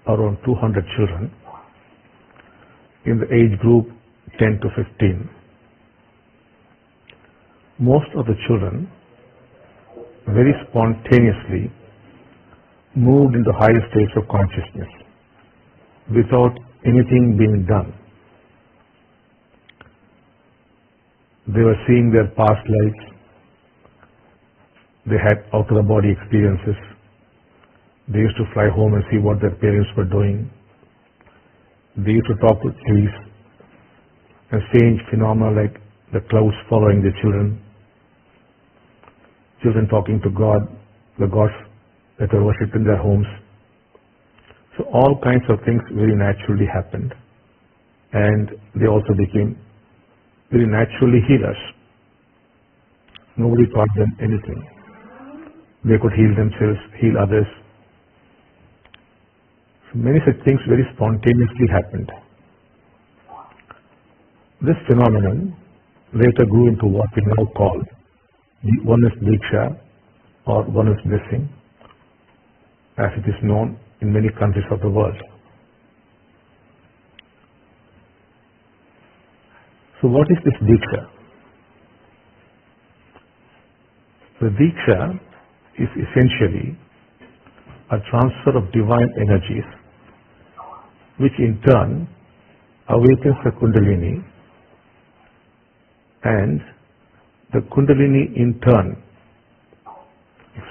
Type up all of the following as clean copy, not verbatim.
around 200 children in the age group 10 to 15. Most of the children very spontaneously moved into higher states of consciousness without anything being done. They were seeing their past lives. They had out-of-the-body experiences. They used to fly home and see what their parents were doing. They used to talk to trees and strange phenomena like the clouds following the children, children talking to God, the gods that were worshipped in their homes. So all kinds of things very naturally happened, and they also became very naturally healers. Nobody taught them anything. They could heal themselves, heal others. So many such things very spontaneously happened. This phenomenon later grew into what we now call the oneness Diksha or oneness blessing, as it is known in many countries of the world. So what is this Diksha? The Diksha is essentially a transfer of divine energies, which in turn awakens the Kundalini, and the Kundalini in turn,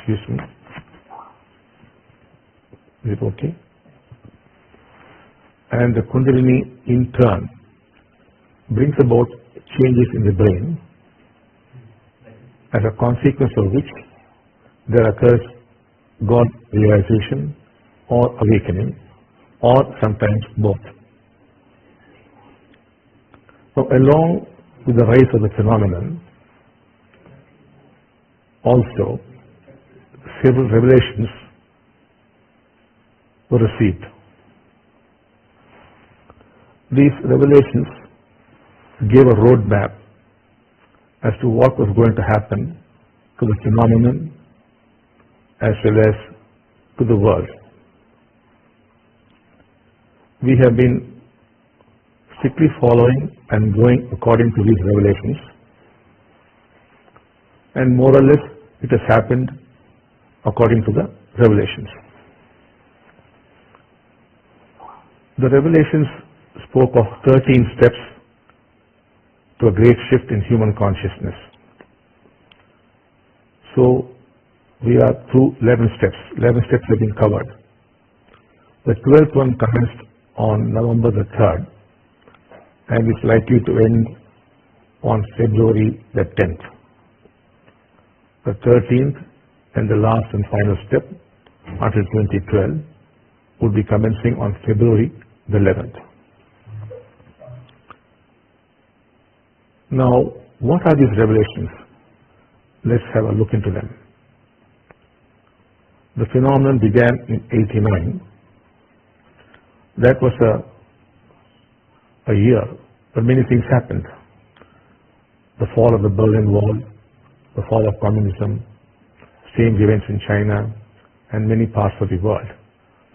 is it okay? And the Kundalini in turn brings about changes in the brain, as a consequence of which there occurs God realization or awakening, or sometimes both. So along with the rise of the phenomenon, also several revelations were received. These revelations gave a roadmap as to what was going to happen to the phenomenon as well as to the world. We have been strictly following and going according to these revelations, and more or less it has happened according to the revelations. The revelations spoke of 13 steps to a great shift in human consciousness. So we are through 11 steps. 11 steps have been covered. The 12th one commenced on November the 3rd and is likely to end on February the 10th. The 13th and the last and final step until 2012 would be commencing on February the 11th. Now, what are these revelations? Let's have a look into them. The phenomenon began in 89. That was a year where many things happened. The fall of the Berlin Wall, the fall of communism, strange events in China, and many parts of the world,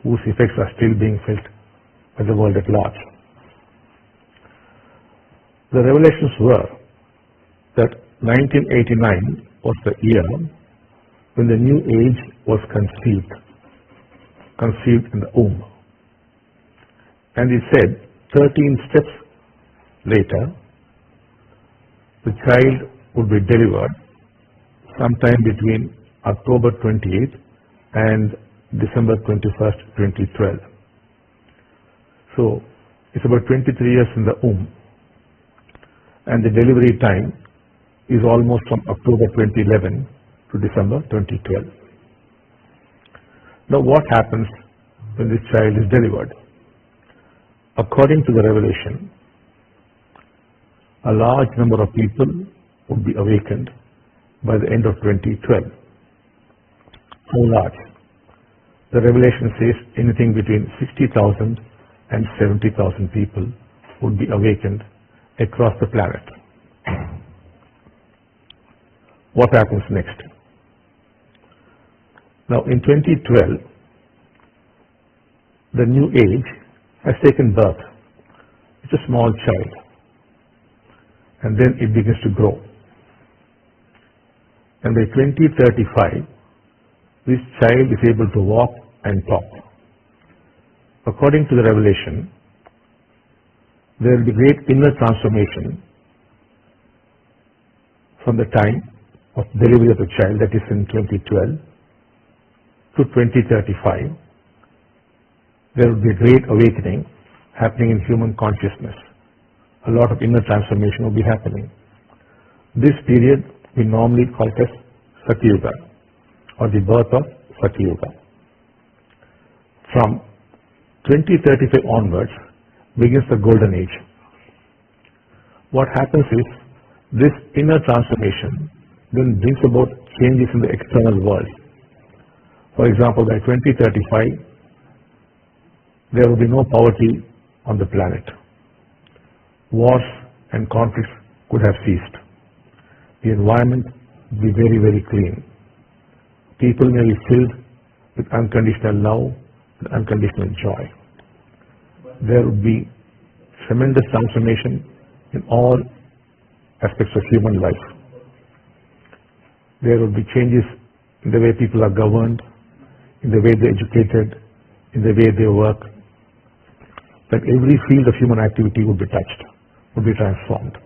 whose effects are still being felt by the world at large. The revelations were that 1989 was the year when the new age was conceived in the womb. And it said 13 steps later, the child would be delivered sometime between October 28th and December 21st, 2012. So it's about 23 years in the womb, and the delivery time is almost from October 2011 to December 2012. Now what happens when this child is delivered? According to the revelation, a large number of people would be awakened by the end of 2012. How large? The revelation says anything between 60,000 and 70,000 people would be awakened across the planet. What happens next? Now in 2012, the new age has taken birth. It's a small child, and then it begins to grow. And by 2035, this child is able to walk and talk. According to the revelation, there will be great inner transformation from the time of delivery of the child, that is in 2012, to 2035. There will be a great awakening happening in human consciousness. A lot of inner transformation will be happening. This period we normally call it as Satyuga, or the birth of Satyuga. From 2035 onwards begins the golden age. What happens is this inner transformation then brings about changes in the external world. For example, by 2035, there will be no poverty on the planet. Wars and conflicts could have ceased. The environment will be very, very clean. People may be filled with unconditional love and unconditional joy. There will be tremendous transformation in all aspects of human life. There will be changes in the way people are governed, in the way they're educated, in the way they work. That every field of human activity would be touched, would be transformed.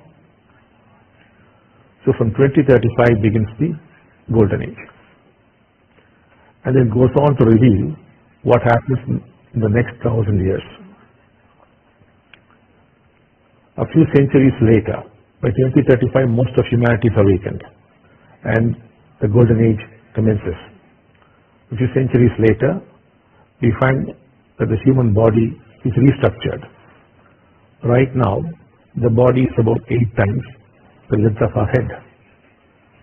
So from 2035 begins the golden age. And then goes on to reveal what happens in the next 1,000 years. A few centuries later, by 2035, most of humanity is awakened and the golden age commences. A few centuries later, we find that the human body is restructured. Right now, the body is about 8 times the length of our head.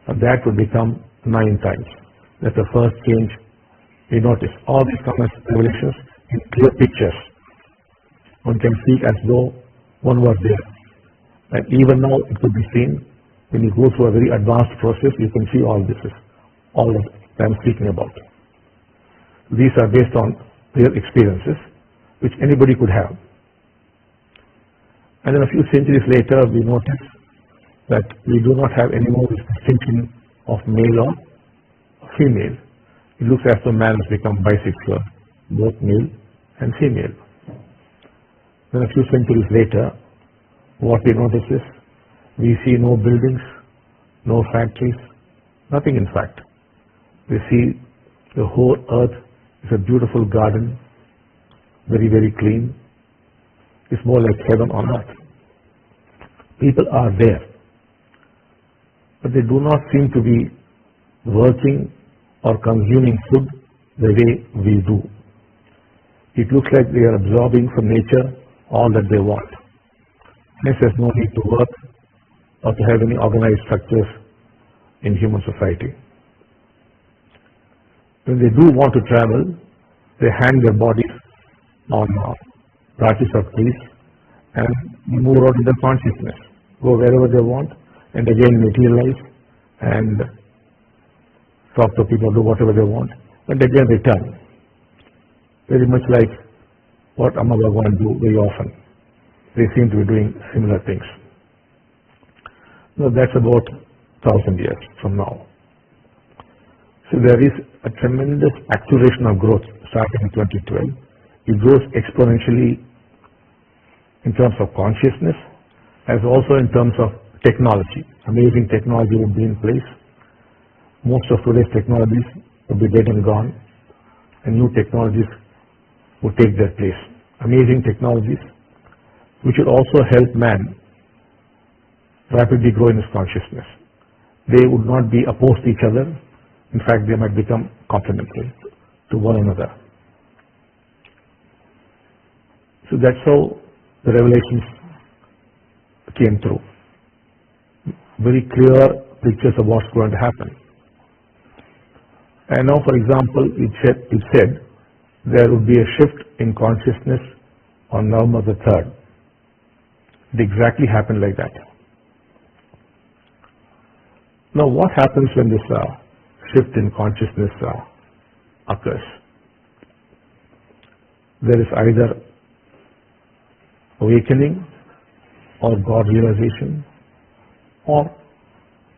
And that would become 9 times. That's the first change we notice. All these come as revelations in clear pictures. One can see as though one was there. And even now it could be seen. When you go through a very advanced process, you can see all this is all that I'm speaking about. These are based on real experiences which anybody could have. And then a few centuries later, we notice that we do not have any more this distinction of male or female. It looks as though man has become bisexual, both male and female. Then a few centuries later, what we notice is we see no buildings, no factories, nothing in fact. We see the whole earth is a beautiful garden, very, very clean. It's more like heaven on earth. People are there, but they do not seem to be working or consuming food the way we do. It looks like they are absorbing from nature all that they want. Hence, there's no need to work or to have any organized structures in human society. When they do want to travel, they hang their bodies on branches of trees and move out in their consciousness, go wherever they want, and again materialize and talk to people, do whatever they want, and again return. Very much like what Amma Bhagavan do very often. They seem to be doing similar things. Now that's about 1,000 years from now. So there is a tremendous acceleration of growth starting in 2012. It grows exponentially in terms of consciousness as also in terms of technology. Amazing technology will be in place. Most of today's technologies will be dead and gone, and new technologies will take their place. Amazing technologies which will also help man rapidly grow in his consciousness. They would not be opposed to each other. In fact, they might become complementary to one another. So that's how the revelations came through. Very clear pictures of what's going to happen. And now, for example, it said there would be a shift in consciousness on November the 3rd. It exactly happened like that. Now, what happens when this shift in consciousness occurs? there is either awakening or God realization or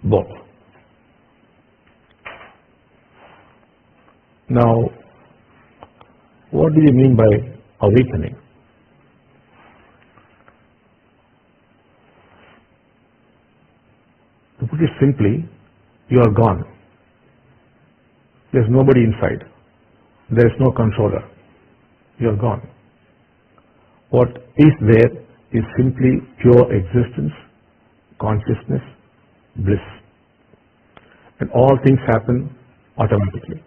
both. Now, what do you mean by awakening? To put it simply, you are gone. There's nobody inside. There is no controller. You are gone. What is there is simply pure existence, consciousness, bliss. And all things happen automatically.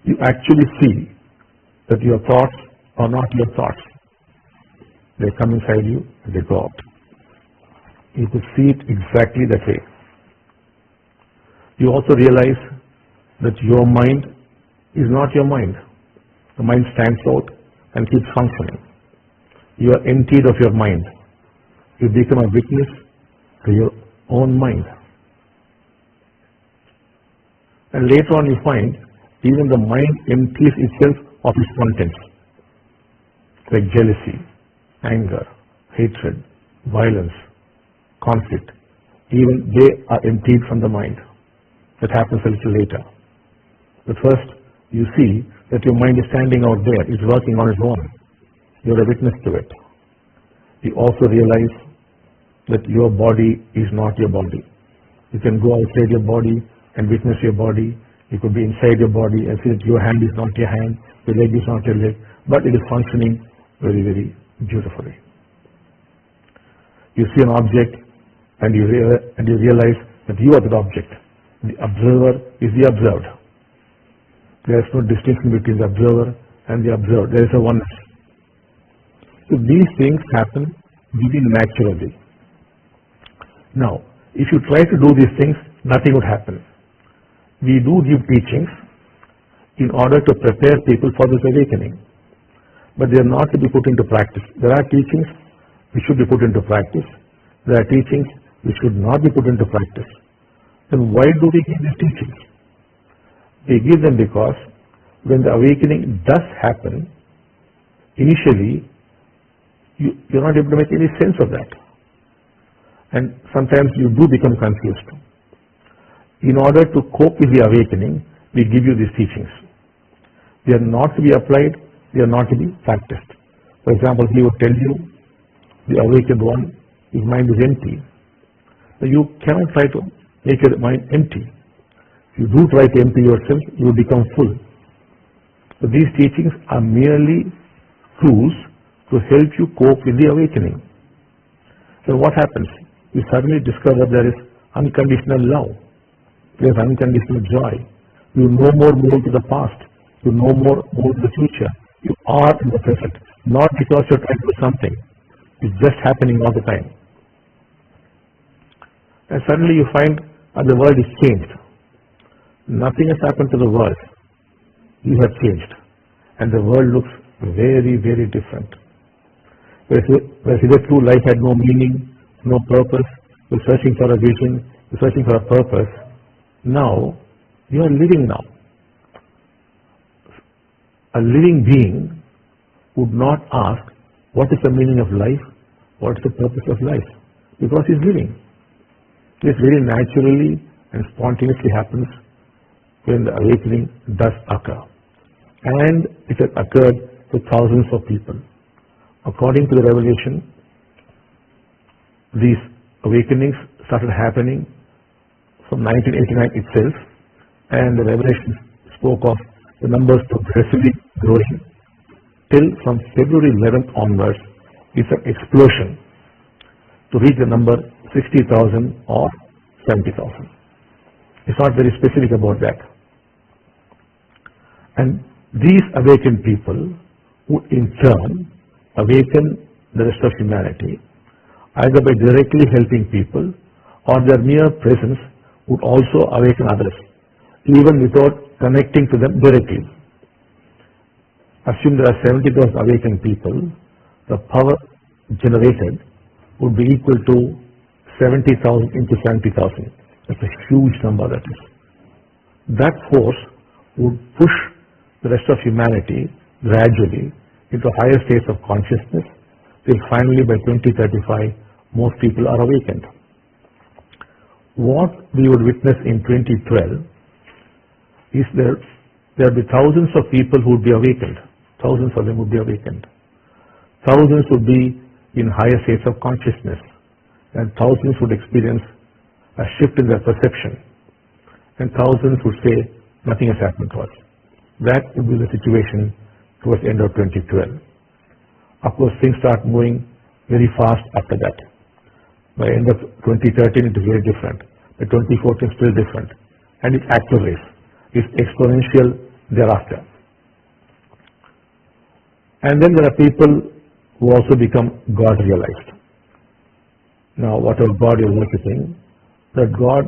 You actually see that your thoughts are not your thoughts. They come inside you and they go out. You could see it exactly that way. You also realize that your mind is not your mind. The mind stands out and keeps functioning. You are emptied of your mind. You become a witness to your own mind. And later on you find even the mind empties itself of its contents, like jealousy, anger, hatred, violence, conflict. Even they are emptied from the mind. That happens a little later. But first, you see that your mind is standing out there, it's working on its own. You're a witness to it. You also realize that your body is not your body. You can go outside your body and witness your body. You could be inside your body and see that your hand is not your hand, your leg is not your leg, but it is functioning very, very beautifully. You see an object and you realize that you are that object. The observer is the observed. There is no distinction between the observer and the observed. There is a oneness. So these things happen within naturally. Now, if you try to do these things, nothing would happen. We do give teachings in order to prepare people for this awakening, but they are not to be put into practice. There are teachings which should be put into practice. There are teachings which should not be put into practice. Then why do we give these teachings? We give them because when the awakening does happen, initially you're not able to make any sense of that. And sometimes you do become confused. In order to cope with the awakening, we give you these teachings. They are not to be applied, they are not to be practiced. For example, he would tell you, the awakened one, his mind is empty. So you cannot try to make your mind empty. If you do try to empty yourself, you will become full. So these teachings are merely tools to help you cope with the awakening. So what happens? You suddenly discover there is unconditional love. There is unconditional joy. You no more move to the past. You no more move to the future. You are in the present. Not because you're trying to do something. It's just happening all the time. And suddenly you find that the world is changed. Nothing has happened to the world. You have changed. And the world looks very, very different. Whereas hitherto life had no meaning, no purpose, you're searching for a vision, you're searching for a purpose. Now, you are living now. A living being would not ask, what is the meaning of life? What is the purpose of life? Because he's living. This very naturally and spontaneously happens when the awakening does occur. And it has occurred to thousands of people. According to the revelation, these awakenings started happening from 1989 itself, and the revelation spoke of the numbers progressively growing till from February 11th onwards, it's an explosion to reach the number 60,000 or 70,000. It's not very specific about that. And these awakened people would in turn awaken the rest of humanity, either by directly helping people or their mere presence would also awaken others, even without connecting to them directly. Assume there are 70,000 awakened people, the power generated would be equal to 70,000 into 70,000. That's a huge number, that is. That force would push the rest of humanity gradually into higher states of consciousness till finally by 2035 most people are awakened. What we would witness in 2012 is there will be thousands of people who would be awakened. Thousands of them would be awakened. Thousands would be in higher states of consciousness, and thousands would experience a shift in their perception, and thousands would say nothing has happened to us. That would be the situation towards the end of 2012. Of course, things start moving very fast after that. By end of 2013, it is very different. By 2014, still different, and it accelerates. It's exponential thereafter. And then there are people who also become God realized. Now, whatever God you're worshiping, that God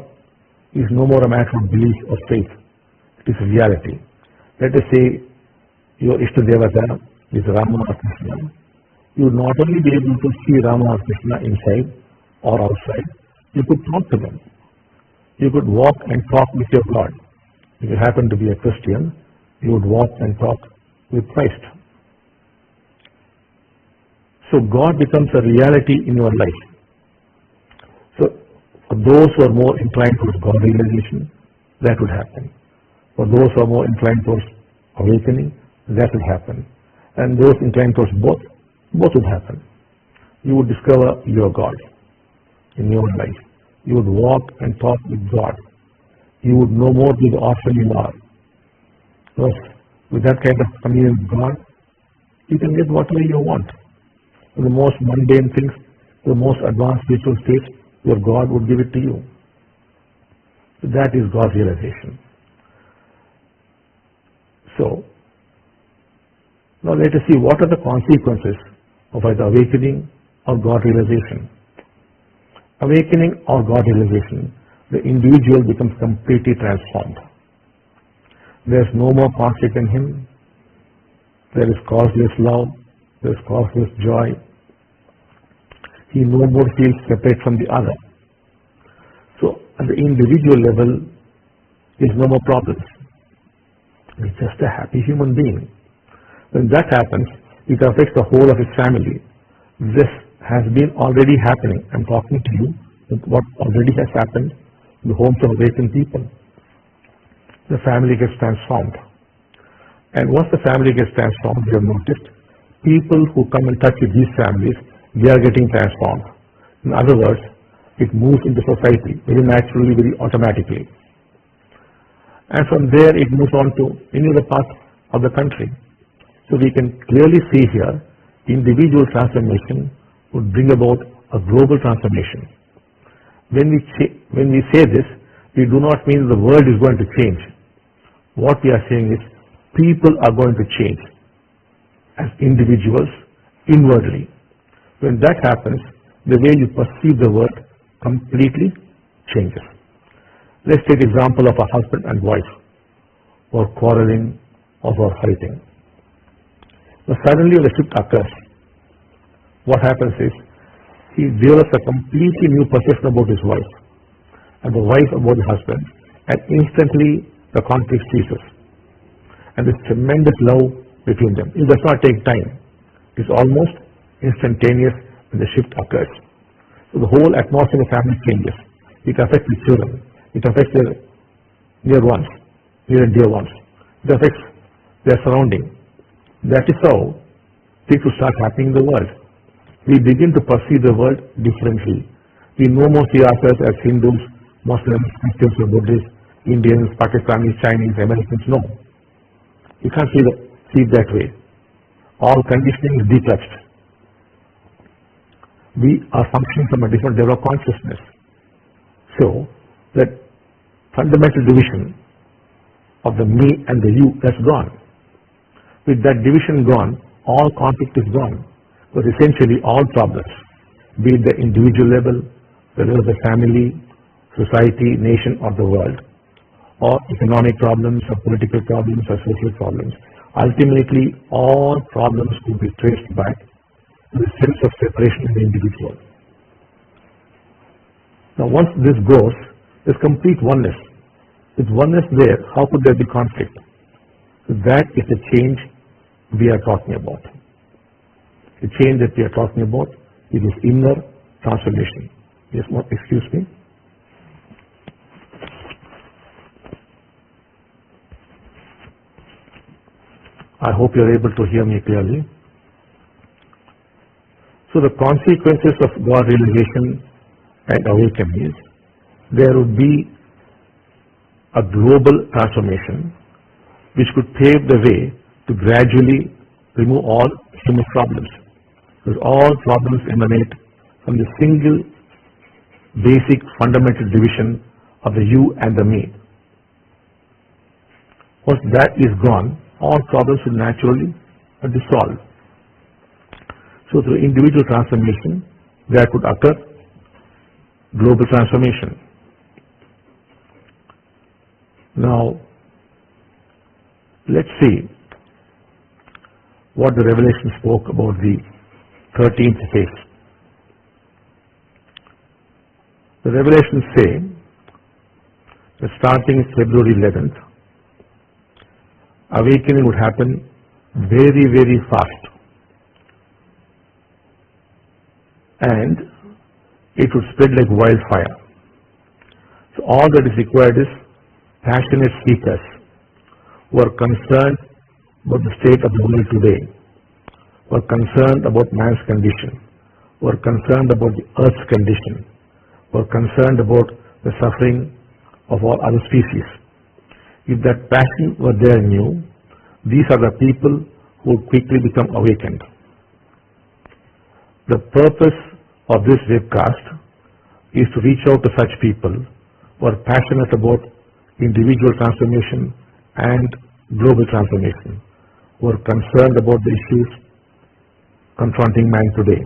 is no more a matter of belief or faith. It is a reality. Let us say your Ishtadevata is Rama or Krishna. You would not only be able to see Rama or Krishna inside or outside, you could talk to them. You could walk and talk with your God. If you happen to be a Christian, you would walk and talk with Christ. So God becomes a reality in your life. So for those who are more inclined towards God realization, that would happen. For those who are more inclined towards awakening, that would happen. And those inclined towards both would happen. You would discover your God in your life. You would walk and talk with God. You would no more be the orphan you are. Because with that kind of communion with God, you can get whatever you want. The most mundane things, the most advanced spiritual states, your God would give it to you. That is God realization. So, now let us see what are the consequences of either awakening or God realization. Awakening or God realization, the individual becomes completely transformed. There is no more conflict in him. There is causeless love. There is causeless joy. He no more feels separate from the other. So at the individual level, there is no more problems. He's just a happy human being. When that happens, it affects the whole of his family. This has been already happening. I'm talking to you with what already has happened in the homes of awakened people. The family gets transformed. And once the family gets transformed, we have noticed, people who come in touch with these families, they are getting transformed. In other words, it moves into society very naturally, very automatically. And from there it moves on to any other part of the country. So we can clearly see here, individual transformation would bring about a global transformation. When we say this, we do not mean the world is going to change. What we are saying is, people are going to change as individuals inwardly. When that happens, the way you perceive the world completely changes. Let's take example of a husband and wife who are quarreling or who are fighting. Now suddenly when a shift occurs, what happens is he develops a completely new perception about his wife and the wife about the husband, and instantly the conflict ceases. And there's tremendous love between them. It does not take time. It's almost instantaneous when the shift occurs. So the whole atmosphere of the family changes. It affects the children. It affects their near ones, near and dear ones. It affects their surrounding. That is how things will start happening in the world. We begin to perceive the world differently. We no more see ourselves as Hindus, Muslims, Christians, or Buddhists, Indians, Pakistanis, Chinese, Americans. No. You can't see it that way. All conditioning is detached. We are functioning from a different level of consciousness. So, that fundamental division of the me and the you, that's gone. With that division gone, all conflict is gone. Because essentially all problems, be it the individual level, whether it's the family, society, nation, or the world, or economic problems, or political problems, or social problems, ultimately all problems could be traced back to the sense of separation in the individual. Now once this goes, there's complete oneness. With oneness there, how could there be conflict? So that is the change we are talking about. The change that we are talking about is this inner transformation. Yes, excuse me. I hope you are able to hear me clearly. So the consequences of God realization and awakening is there would be a global transformation which could pave the way to gradually remove all human problems. Because all problems emanate from the single basic fundamental division of the you and the me. Once that is gone, all problems will naturally dissolve. So through individual transformation, there could occur global transformation. Now, let's see what the Revelation spoke about the 13th phase. The Revelations say that starting February 11th, awakening would happen very, very fast. And it would spread like wildfire. So all that is required is passionate seekers who are concerned about the state of the world today, who are concerned about man's condition, who are concerned about the earth's condition, who are concerned about the suffering of all other species. If that passion were there in you, these are the people who would quickly become awakened. The purpose of this webcast is to reach out to such people who are passionate about individual transformation and global transformation, who are concerned about the issues confronting man today.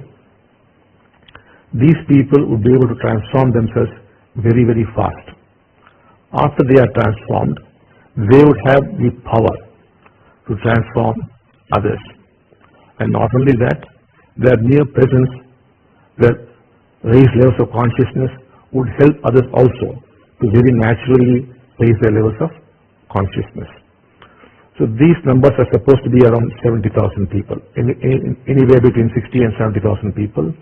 These people would be able to transform themselves very, very fast. After they are transformed, they would have the power to transform others. And not only that, their mere presence, their raised levels of consciousness would help others also to very naturally raise their levels of consciousness. So these numbers are supposed to be around 70,000 people, anywhere between 60 and 70,000 people,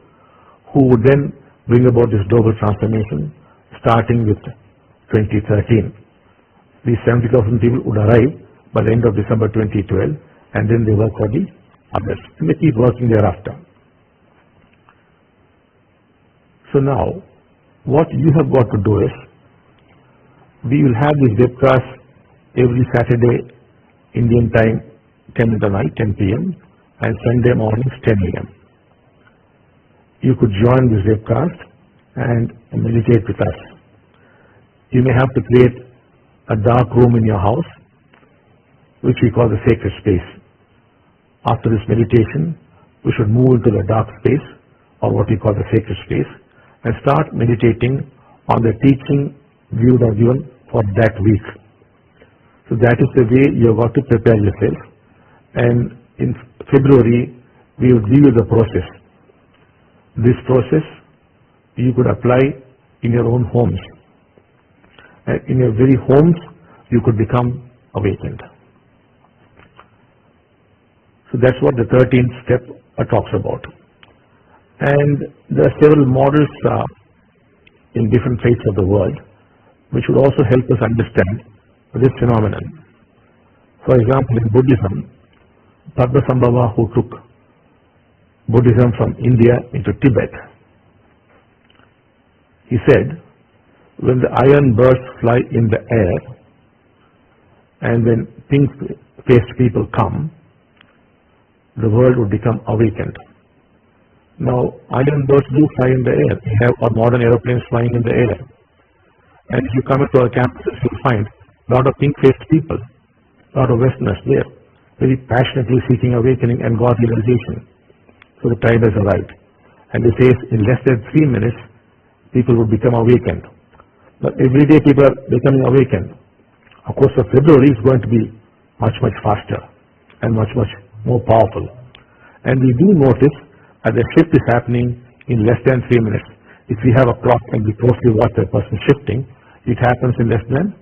who would then bring about this global transformation starting with 2013. These 70,000 people would arrive by the end of December 2012, and then they work for the others, and they keep working thereafter. So now, what you have got to do is, we will have these webcasts every Saturday Indian time, 10 in the night, 10 p.m. and Sunday mornings, 10 a.m. You could join this webcast and meditate with us. You may have to create a dark room in your house, which we call the sacred space. After this meditation, we should move into the dark space, or what we call the sacred space, and start meditating on the teaching you are given for that week. So that is the way you have got to prepare yourself. And in February, we will give you the process. This process you could apply in your own homes. And in your very homes, you could become awakened. So that's what the 13th step talks about. And there are several models in different faiths of the world, which would also help us understand this phenomenon. For example, in Buddhism, Padmasambhava, who took Buddhism from India into Tibet, he said, when the iron birds fly in the air and when pink-faced people come, the world would become awakened. Now, iron birds do fly in the air. We have our modern aeroplanes flying in the air. And if you come into our campuses, you'll find a lot of pink-faced people, a lot of Westerners there, very passionately seeking awakening and God realization. So the time has arrived. And they say in less than 3 minutes, people would become awakened. But every day people are becoming awakened. Of course, for February is going to be much, much faster and much, much more powerful. And we do notice that the shift is happening in less than 3 minutes. If we have a clock and we closely watch the person shifting, it happens in less than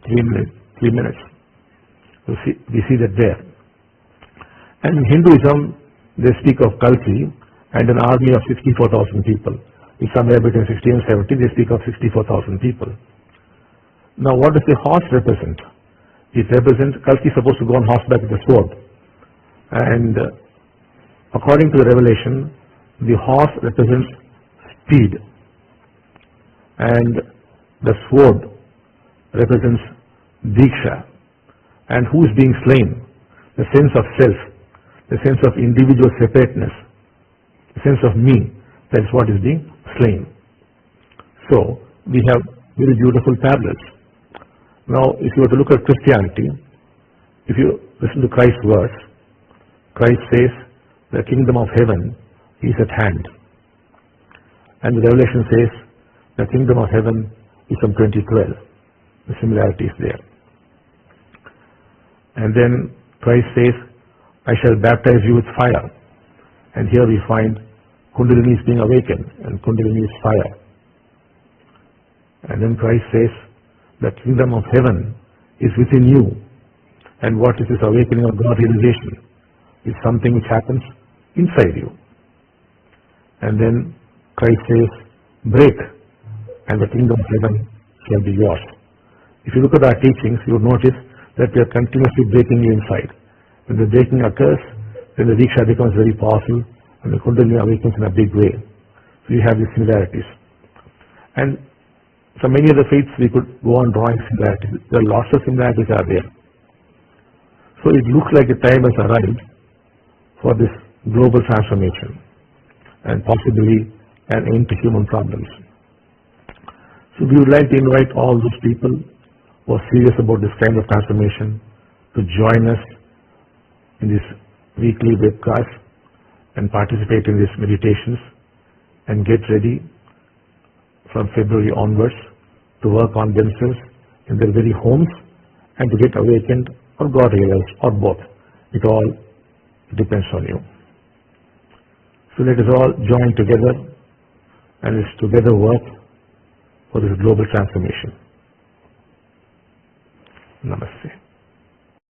3 minutes. We see that there. And in Hinduism, they speak of Kalki and an army of 64,000 people. In somewhere between 60 and 70, they speak of 64,000 people. Now, what does the horse represent? It represents, Kalki is supposed to go on horseback with a sword. And according to the revelation, the horse represents speed. And the sword represents Diksha. And who is being slain? The sense of self, the sense of individual separateness, the sense of me. That is what is being slain. So, we have very beautiful parallels. Now, if you were to look at Christianity, if you listen to Christ's words, Christ says, the kingdom of heaven is at hand. And the Revelation says, the kingdom of heaven is from 2012. The similarity is there. And then Christ says, I shall baptize you with fire. And here we find Kundalini is being awakened, and Kundalini is fire. And then Christ says, the kingdom of heaven is within you. And what is this awakening of God realization? It's something which happens inside you. And then Christ says, break, and the kingdom of heaven shall be yours. If you look at our teachings, you will notice that we are continuously breaking you inside. When the breaking occurs, then the Diksha becomes very powerful, and the Kundalini awakens in a big way. So you have these similarities. And from many other faiths, we could go on drawing similarities. There are lots of similarities are there. So it looks like the time has arrived for this global transformation and possibly an end to human problems. So we would like to invite all those people who are serious about this kind of transformation to join us in this weekly webcast and participate in these meditations and get ready from February onwards to work on themselves in their very homes and to get awakened or God realized or both. It all depends on you. So let us all join together and let's together work for this global transformation. Namaste.